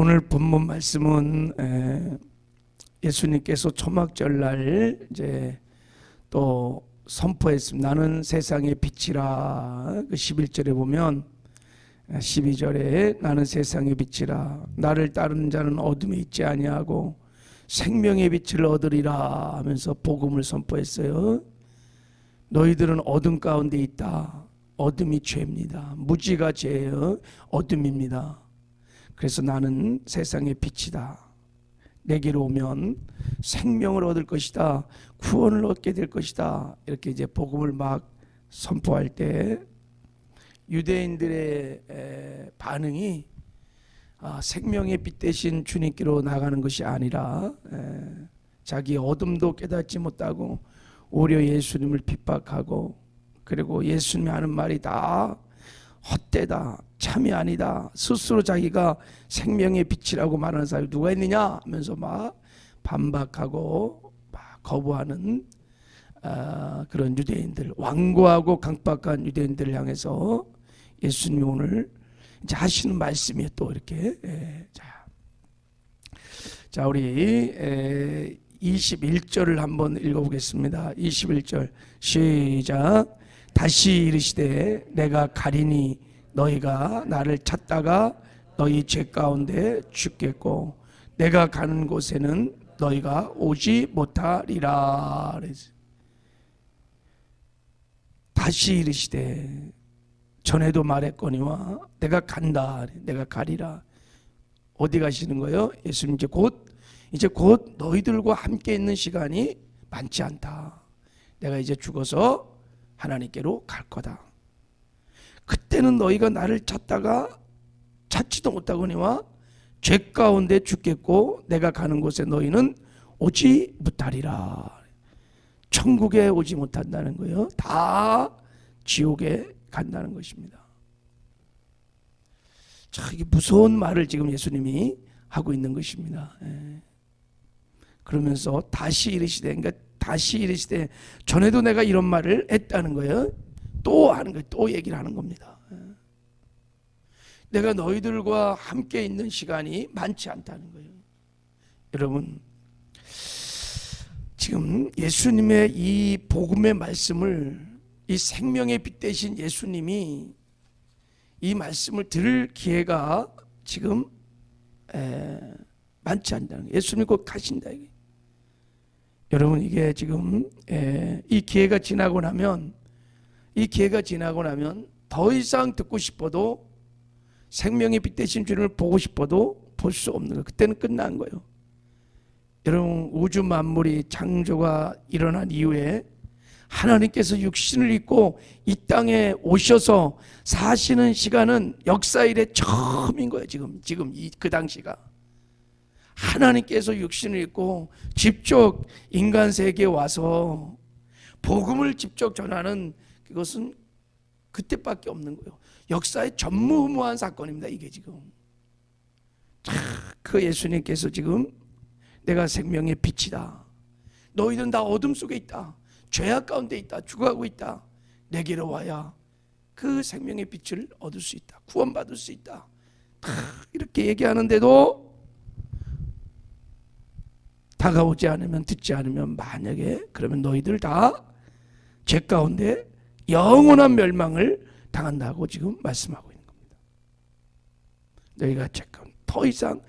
오늘 본문 말씀은 예수님께서 초막절날 이제 또 선포했습니다. 나는 세상의 빛이라. 그 11절에 보면 12절에 나는 세상의 빛이라. 나를 따르는 자는 어둠에 있지 아니하고 생명의 빛을 얻으리라 하면서 복음을 선포했어요. 너희들은 어둠 가운데 있다. 어둠이 죄입니다. 무지가 죄예요. 어둠입니다. 그래서 나는 세상의 빛이다. 내게로 오면 생명을 얻을 것이다. 구원을 얻게 될 것이다. 이렇게 이제 복음을 막 선포할 때 유대인들의 반응이 생명의 빛 대신 주님께로 나가는 것이 아니라 자기 어둠도 깨닫지 못하고 오히려 예수님을 핍박하고, 그리고 예수님이 하는 말이 다 헛되다, 참이 아니다, 스스로 자기가 생명의 빛이라고 말하는 사람이 누가 있느냐 하면서 막 반박하고 막 거부하는 그런 유대인들, 완고하고 강박한 유대인들을 향해서 예수님이 오늘 이제 하시는 말씀이 또 이렇게 자 우리 21절을 한번 읽어보겠습니다. 21절 시작. 다시 이르시되 내가 가리니 너희가 나를 찾다가 너희 죄 가운데 죽겠고 내가 가는 곳에는 너희가 오지 못하리라. 다시 이르시되, 전에도 말했거니와 내가 간다, 내가 가리라. 어디 가시는 거예요? 예수님 이제 곧 너희들과 함께 있는 시간이 많지 않다. 내가 이제 죽어서 하나님께로 갈 거다. 그때는 너희가 나를 찾다가 찾지도 못하거니와 죄 가운데 죽겠고 내가 가는 곳에 너희는 오지 못하리라. 천국에 오지 못한다는 거예요. 다 지옥에 간다는 것입니다. 자, 이게 무서운 말을 지금 예수님이 하고 있는 것입니다. 그러면서 다시 이르시되, 그러니까 다시 이르시되, 전에도 내가 이런 말을 했다는 거예요. 또 하는 거예요. 또 얘기를 하는 겁니다. 내가 너희들과 함께 있는 시간이 많지 않다는 거예요. 여러분, 지금 예수님의 이 복음의 말씀을, 이 생명의 빛 대신 예수님이 이 말씀을 들을 기회가 지금 많지 않다는 거예요. 예수님이 곧 가신다. 이게. 여러분, 이게 지금 이 기회가 지나고 나면 더 이상 듣고 싶어도, 생명의 빛 대신 주님을 보고 싶어도 볼 수 없는 거예요. 그때는 끝난 거예요. 여러분, 우주 만물이 창조가 일어난 이후에 하나님께서 육신을 입고 이 땅에 오셔서 사시는 시간은 역사 이래 처음인 거예요. 지금 그 당시가 하나님께서 육신을 입고 직접 인간 세계에 와서 복음을 직접 전하는, 그것은 그때밖에 없는 거예요. 역사의 전무후무한 사건입니다. 이게 지금 그 예수님께서 지금 내가 생명의 빛이다. 너희들은 다 어둠 속에 있다. 죄악 가운데 있다. 죽어가고 있다. 내게로 와야 그 생명의 빛을 얻을 수 있다. 구원받을 수 있다. 이렇게 얘기하는데도 다가오지 않으면, 듣지 않으면, 만약에 그러면 너희들 다 죄 가운데 영원한 멸망을 당한다고 지금 말씀하고 있는 겁니다. 너희가 죄 가운데 더 이상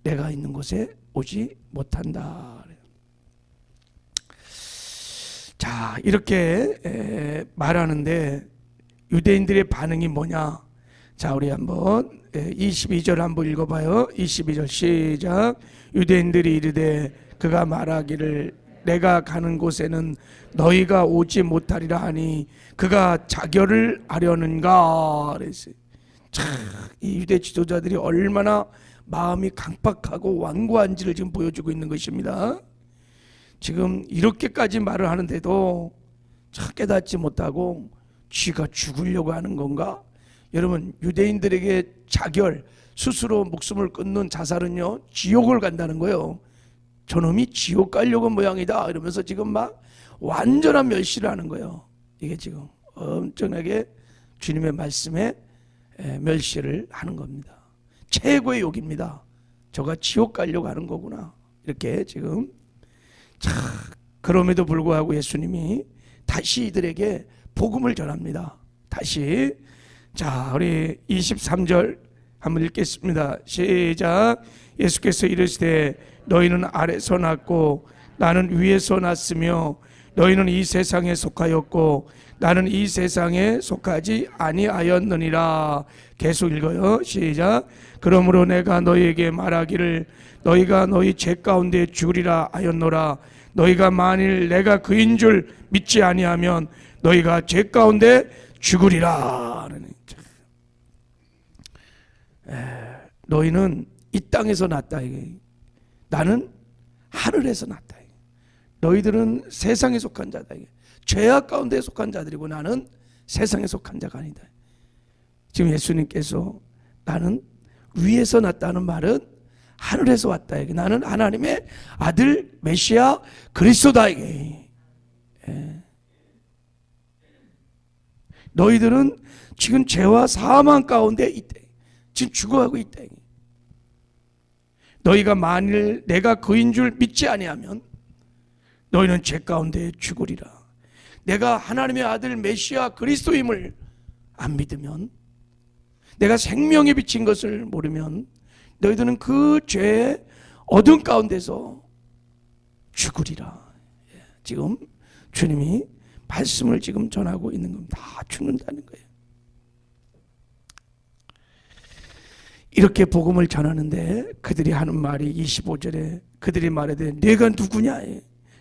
내가 있는 곳에 오지 못한다. 자, 이렇게 말하는데 유대인들의 반응이 뭐냐? 자, 우리 한번 22절 한번 읽어봐요. 22절 시작. 유대인들이 이르되 그가 말하기를 내가 가는 곳에는 너희가 오지 못하리라 하니 그가 자결을 하려는가? 그랬어요. 참, 이 유대 지도자들이 얼마나 마음이 강팍하고 완고한지를 지금 보여주고 있는 것입니다. 지금 이렇게까지 말을 하는데도 참 깨닫지 못하고 쥐가 죽으려고 하는 건가? 여러분, 유대인들에게 자결, 스스로 목숨을 끊는 자살은요, 지옥을 간다는 거예요. 저놈이 지옥 가려고 모양이다 이러면서 지금 막 완전한 멸시를 하는 거예요. 이게 지금 엄청나게 주님의 말씀에 멸시를 하는 겁니다. 최고의 욕입니다. 저가 지옥 가려고 하는 거구나. 이렇게 지금. 자, 그럼에도 불구하고 예수님이 다시 이들에게 복음을 전합니다. 다시. 자, 우리 23절 한번 읽겠습니다. 시작. 예수께서 이르시되 너희는 아래서 났고 나는 위에서 났으며 너희는 이 세상에 속하였고 나는 이 세상에 속하지 아니하였느니라. 계속 읽어요. 시작. 그러므로 내가 너희에게 말하기를 너희가 너희 죄 가운데 죽으리라 하였노라. 너희가 만일 내가 그인 줄 믿지 아니하면 너희가 죄 가운데 죽으리라. 너희는 이 땅에서 났다. 나는 하늘에서 났다. 너희들은 세상에 속한 자다. 죄악 가운데 속한 자들이고 나는 세상에 속한 자가 아니다. 지금 예수님께서 나는 위에서 났다는 말은 하늘에서 왔다. 나는 하나님의 아들 메시아 그리스도다. 너희들은 지금 죄와 사망 가운데 있다. 지금 죽어가고 있다. 너희가 만일 내가 그인 줄 믿지 아니하면 너희는 죄 가운데 죽으리라. 내가 하나님의 아들 메시아 그리스도임을 안 믿으면, 내가 생명에 비친 것을 모르면 너희들은 그 죄의 어둠 가운데서 죽으리라. 지금 주님이 말씀을 지금 전하고 있는 겁니다. 다 죽는다는 거예요. 이렇게 복음을 전하는데 그들이 하는 말이 25절에 그들이 말하되 내가 누구냐?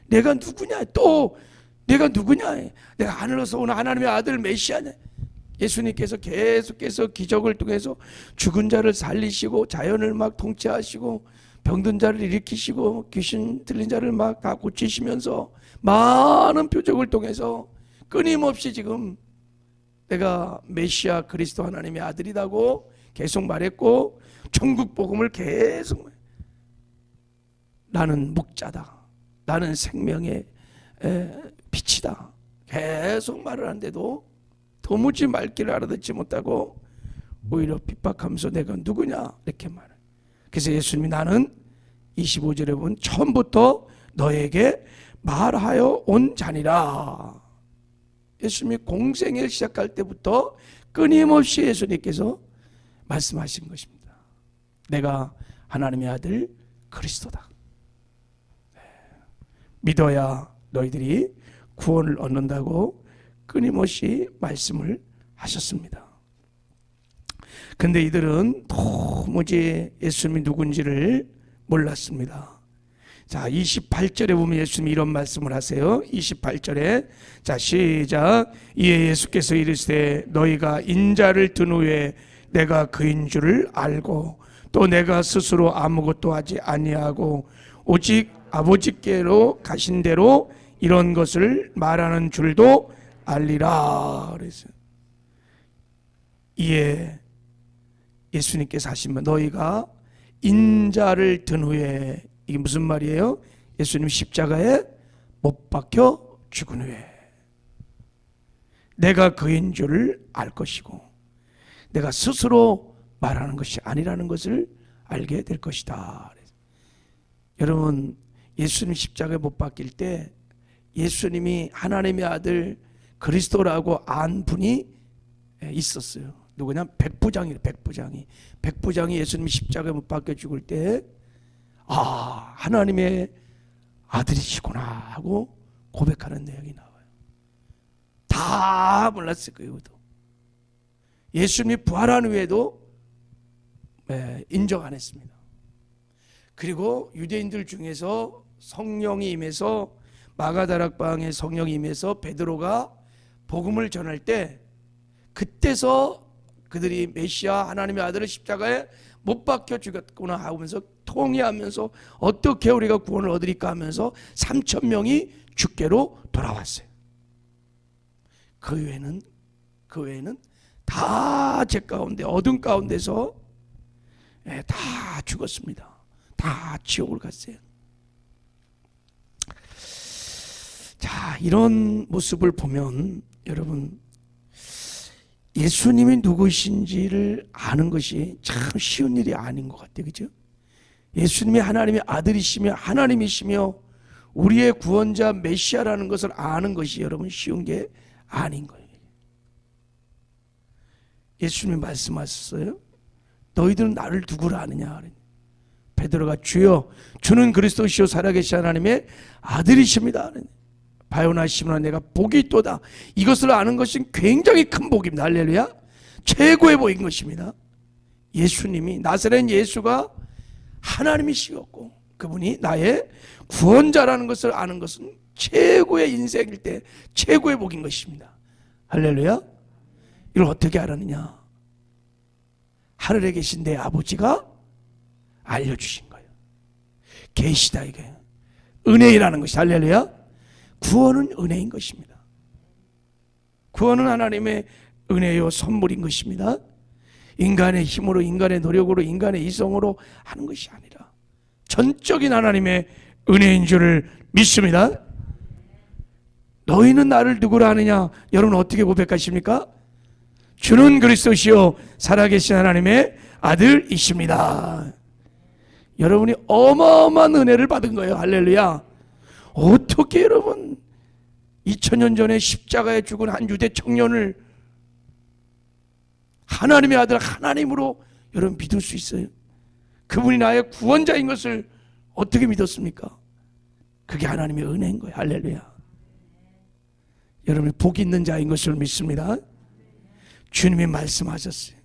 내가 누구냐? 또 내가 누구냐? 내가 하늘에서 온 하나님의 아들 메시아냐? 예수님께서 계속해서 기적을 통해서 죽은 자를 살리시고 자연을 막 통치하시고 병든 자를 일으키시고 귀신 들린 자를 막 다 고치시면서 많은 표적을 통해서 끊임없이 지금 내가 메시아 그리스도 하나님의 아들이라고 계속 말했고, 천국 복음을 계속 나는 목자다, 나는 생명의 빛이다 계속 말을 하는데도 도무지 말귀를 알아듣지 못하고 오히려 핍박하면서 내가 누구냐 이렇게 말해. 그래서 예수님이 나는 25절에 보면 처음부터 너에게 말하여 온 자니라. 예수님이 공생애를 시작할 때부터 끊임없이 예수님께서 말씀하신 것입니다. 내가 하나님의 아들 그리스도다. 믿어야 너희들이 구원을 얻는다고 끊임없이 말씀을 하셨습니다. 근데 이들은 도무지 예수님이 누군지를 몰랐습니다. 자, 28절에 보면 예수님이 이런 말씀을 하세요. 28절에 자, 시작. 이에 예수께서 이르시되 너희가 인자를 든 후에 내가 그인 줄을 알고 또 내가 스스로 아무것도 하지 아니하고 오직 아버지께로 가신 대로 이런 것을 말하는 줄도 알리라. 그래서 이에 예수님께서 하신 말, 너희가 인자를 든 후에, 이게 무슨 말이에요? 예수님 십자가에 못 박혀 죽은 후에 내가 그인 줄을 알 것이고 내가 스스로 말하는 것이 아니라는 것을 알게 될 것이다. 여러분, 예수님 십자가에 못 박힐 때 예수님이 하나님의 아들 그리스도라고 안 분이 있었어요. 누구냐? 백부장이에요. 백부장이 예수님 십자가에 못 박혀 죽을 때 하나님의 아들이시구나 하고 고백하는 내용이 나와요. 다 몰랐을 거예요. 예수님이 부활한 후에도 인정 안 했습니다. 그리고 유대인들 중에서 성령이 임해서 마가다락방에 성령이 임해서 베드로가 복음을 전할 때 그때서 그들이 메시아 하나님의 아들을 십자가에 못 박혀 죽였구나 하면서 통회하면서 어떻게 우리가 구원을 얻으리까 하면서 3,000명이 주께로 돌아왔어요. 그 외에는 다 죄 가운데 어둠 가운데서 다 죽었습니다. 다 지옥을 갔어요. 자, 이런 모습을 보면 여러분, 예수님이 누구신지를 아는 것이 참 쉬운 일이 아닌 것 같아요. 그죠? 예수님이 하나님의 아들이시며 하나님이시며 우리의 구원자 메시아라는 것을 아는 것이 여러분 쉬운 게 아닌 거예요. 예수님이 말씀하셨어요. 너희들은 나를 누구라 아느냐. 베드로가 주여 주는 그리스도시요 살아계신 하나님의 아들이십니다. 바요나 시몬아 내가 복이 있도다. 이것을 아는 것은 굉장히 큰 복입니다. 할렐루야. 최고의 복인 것입니다. 예수님이 나사렛 예수가 하나님이시었고 그분이 나의 구원자라는 것을 아는 것은 최고의 인생일 때 최고의 복인 것입니다. 할렐루야. 이걸 어떻게 알았느냐? 하늘에 계신 내 아버지가 알려주신 거예요. 계시다 이게 은혜라는 것이. 할렐루야. 구원은 은혜인 것입니다. 구원은 하나님의 은혜요 선물인 것입니다. 인간의 힘으로 인간의 노력으로 인간의 이성으로 하는 것이 아니라 전적인 하나님의 은혜인 줄을 믿습니다. 너희는 나를 누구라 하느냐? 여러분 어떻게 고백하십니까? 주는 그리스도시요 살아계신 하나님의 아들이십니다. 여러분이 어마어마한 은혜를 받은 거예요. 할렐루야. 어떻게 여러분 2000년 전에 십자가에 죽은 한 유대 청년을 하나님의 아들 하나님으로 여러분 믿을 수 있어요? 그분이 나의 구원자인 것을 어떻게 믿었습니까? 그게 하나님의 은혜인 거예요. 할렐루야. 여러분이 복 있는 자인 것을 믿습니다. 주님이 말씀하셨어요.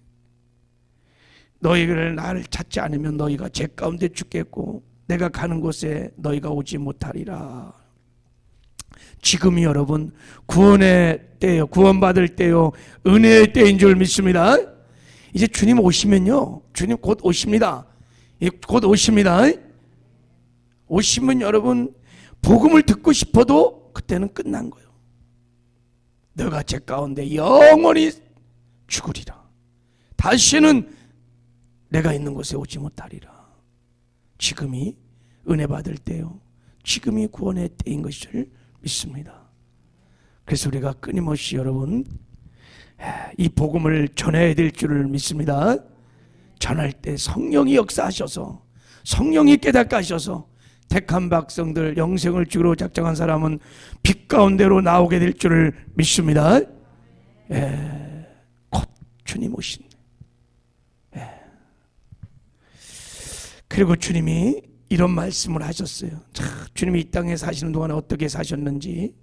너희를 나를 찾지 않으면 너희가 제 가운데 죽겠고 내가 가는 곳에 너희가 오지 못하리라. 지금이 여러분 구원의 때요, 구원받을 때요, 은혜의 때인 줄 믿습니다. 이제 주님 오시면요, 주님 곧 오십니다. 곧 오십니다. 오시면 여러분 복음을 듣고 싶어도 그때는 끝난 거예요. 너가 제 가운데 영원히 죽으리라. 다시는 내가 있는 곳에 오지 못하리라. 지금이 은혜 받을 때요, 지금이 구원의 때인 것을 믿습니다. 그래서 우리가 끊임없이 여러분 이 복음을 전해야 될 줄을 믿습니다. 전할 때 성령이 역사하셔서 성령이 깨닫게 하셔서 택한 백성들 영생을 주기로 작정한 사람은 빛 가운데로 나오게 될 줄을 믿습니다. 곧 주님 오신. 그리고 주님이 이런 말씀을 하셨어요. 자, 주님이 이 땅에 사시는 동안에 어떻게 사셨는지.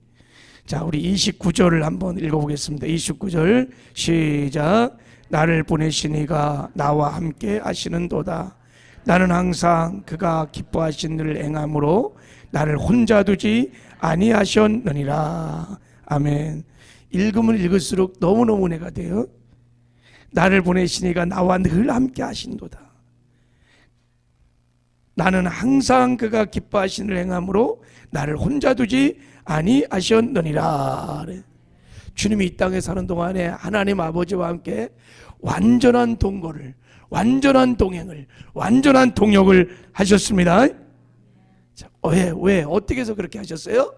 자, 우리 29절을 한번 읽어보겠습니다. 29절 시작. 나를 보내신 이가 나와 함께 하시는도다. 나는 항상 그가 기뻐하신 일을 행함으로 나를 혼자 두지 아니하셨느니라. 아멘. 읽으면 읽을수록 너무너무 은혜가 돼요. 나를 보내신 이가 나와 늘 함께 하신도다. 나는 항상 그가 기뻐하신 일을 행함으로 나를 혼자 두지 아니하셨느니라. 주님이 이 땅에 사는 동안에 하나님 아버지와 함께 완전한 동거를, 완전한 동행을, 완전한 동역을 하셨습니다. 자, 왜 어떻게 해서 그렇게 하셨어요?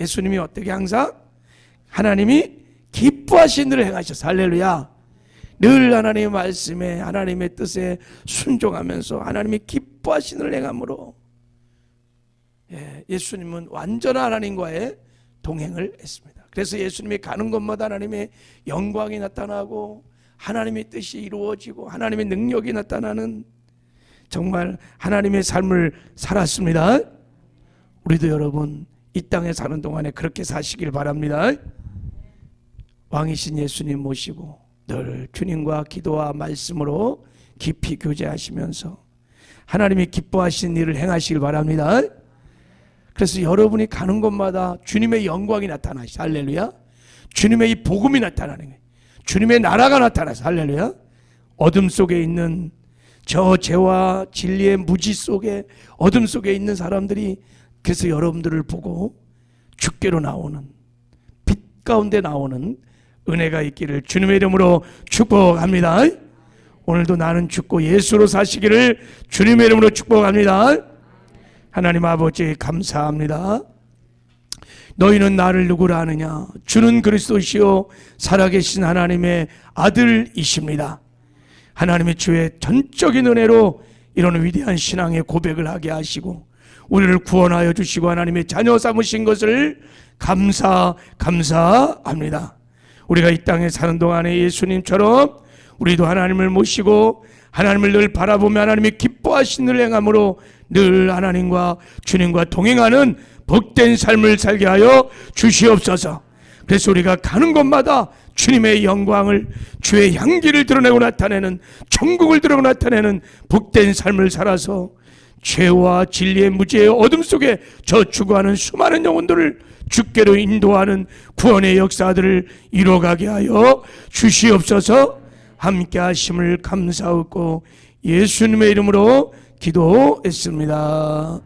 예수님이 어떻게 항상 하나님이 기뻐하신 일을 행하셨어요. 할렐루야. 늘 하나님의 말씀에 하나님의 뜻에 순종하면서 하나님이 기뻐하신 일을 행함으로 예수님은 완전한 하나님과의 동행을 했습니다. 그래서 예수님이 가는 곳마다 하나님의 영광이 나타나고 하나님의 뜻이 이루어지고 하나님의 능력이 나타나는 정말 하나님의 삶을 살았습니다. 우리도 여러분 이 땅에 사는 동안에 그렇게 사시길 바랍니다. 왕이신 예수님 모시고 늘 주님과 기도와 말씀으로 깊이 교제하시면서 하나님이 기뻐하시는 일을 행하시길 바랍니다. 그래서 여러분이 가는 곳마다 주님의 영광이 나타나시. 할렐루야. 주님의 이 복음이 나타나는 거예요. 주님의 나라가 나타나서. 할렐루야. 어둠 속에 있는 저 죄와 진리의 무지 속에 어둠 속에 있는 사람들이 그래서 여러분들을 보고 주께로 나오는 빛 가운데 나오는 은혜가 있기를 주님의 이름으로 축복합니다. 오늘도 나는 죽고 예수로 사시기를 주님의 이름으로 축복합니다. 하나님 아버지 감사합니다. 너희는 나를 누구라 하느냐? 주는 그리스도시요 살아계신 하나님의 아들이십니다. 하나님의 주의 전적인 은혜로 이런 위대한 신앙의 고백을 하게 하시고 우리를 구원하여 주시고 하나님의 자녀 삼으신 것을 감사합니다. 우리가 이 땅에 사는 동안에 예수님처럼 우리도 하나님을 모시고 하나님을 늘 바라보며 하나님이 기뻐하시는 일 행함으로 늘 하나님과 주님과 동행하는 복된 삶을 살게 하여 주시옵소서. 그래서 우리가 가는 곳마다 주님의 영광을, 주의 향기를 드러내고 나타내는, 천국을 드러내고 나타내는 복된 삶을 살아서 죄와 진리의 무지의 어둠 속에 저축하는 수많은 영혼들을 주께로 인도하는 구원의 역사들을 이뤄가게 하여 주시옵소서. 함께 하심을 감사하고 예수님의 이름으로 기도했습니다.